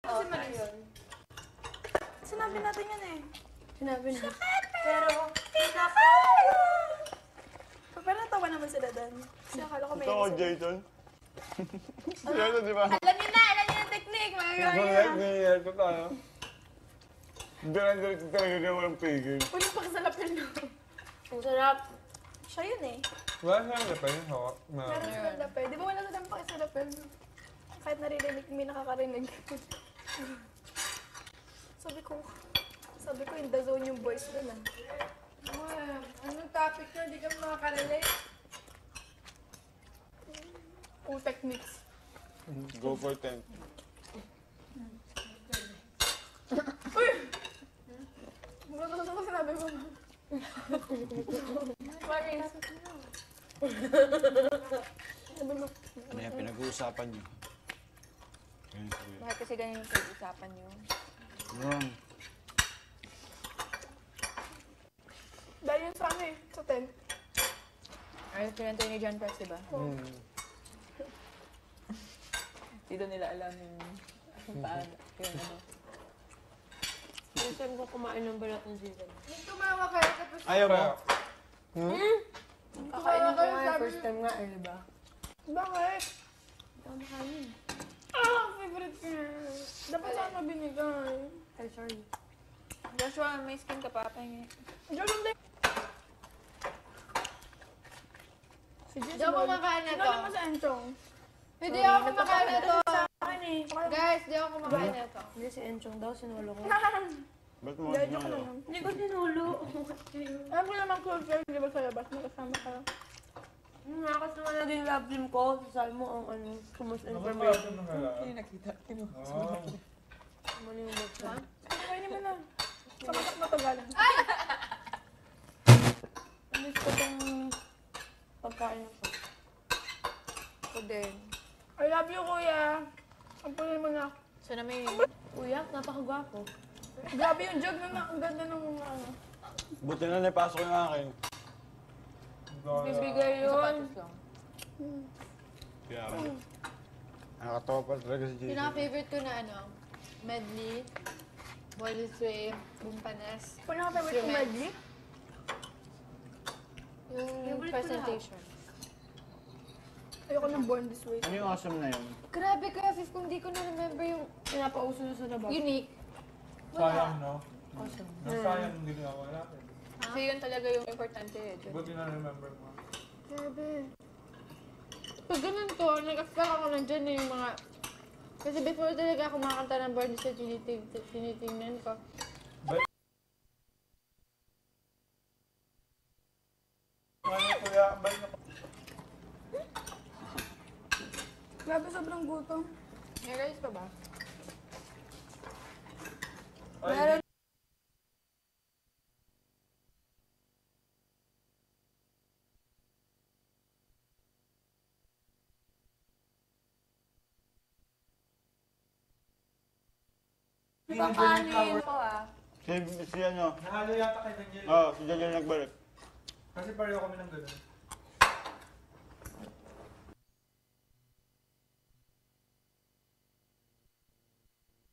Kasi mali yun. Sinabi natin yan eh. Sinabi na. Pero, pero natawa naman sila doon. Kasi akala ko may Ito ko, Jason. Jason, di ba? Alam niyo na yung technique. Kung like niya, ito tayo. Diretso talaga na walang pigil. Ulit pa sa lapel no. Ang sarap. Siya yun eh. Wala siya na pa yun, hawak. Meron silang lapel. Di ba wala silang paki sa lapel? Kahit naririnig, may nakakarinig. Sabi ko in the zone yung voice doon ah. Anong topic nyo? Hindi ka makakarelate. Techniques. Go for 10. Ano ko sinabi mo? Bakit? Ano yung pinag-uusapan niyo? Bakit kasi ganyan yung pag-usapan nyo? Yun. Dahil yun sa ano eh, sa 10. Ay, pinantoy ni John Press, diba? Hindi daw nila alam yung kung paano. Yung ano. Minsan ko kumain ng balat ng season. Tumawa kayo tapos Ayaw mo? Kakainin ko nga first time nga eh, diba? bakit? Hindi ako makain. Favorite ko yan. Dapat saan mabinigay? Ay, sorry. Joshua, may skin ka pa. Pahingi. Diyan lang din. Si Jess Di ako kumakain na to. Sinali mo sa Enchong. Hindi ako kumakain na to. Akin eh. Guys, di ako kumakain na to. Hindi si Enchong daw, sinulo ko. Ba't mo Hindi, joke ano? lang. Hindi ko sinulo. Alam ko naman culture, di ba sa labas, magkasama ka. Nakas naman naging love team ko. Sabi mo ang ano, kumus Naman information. ng halala. Hindi nakita. Mali yung boyfriend. Kainin mo na. Sa matak na to galing. Miss ko tong pagkain ko. Ako din. I love you, kuya. Ampunin mo na. Sana may... Kuya, napakagwapo. Grabe yung jog na ang ganda ng mga ano. Buti na napasok yung akin. Bibigay yun. Sapatos lang. Kaya ako. Nakakatawa pa talaga si Jason. Pinaka-favorite ko na ano, medley, body swim, bumpanes. Pinaka-favorite ko medley. Yung presentation. Ayoko ng Born This Way. Ano yung awesome na yun? Grabe Kuya Fif, kung di ko na-remember yung Pinapauso na sa labas. unique. Sayang, no? Awesome. Nasayang hindi ko ako natin. Kasi yun talaga yung importante eh. John. Buti na remember mo. Grabe. Pag ganun to, nag-expect ako nandyan na yung mga... Kasi before talaga ako makakanta ng Born This Way, tinitingnan ko. Ano kuya, balik na Grabe, sobrang gutom. May rice pa ba? Meron. Kakanin ko ah. Si ano? Nahalo yata kay Daniel. Oo, si Daniel nagbalik. Kasi pareho kami ng ganun.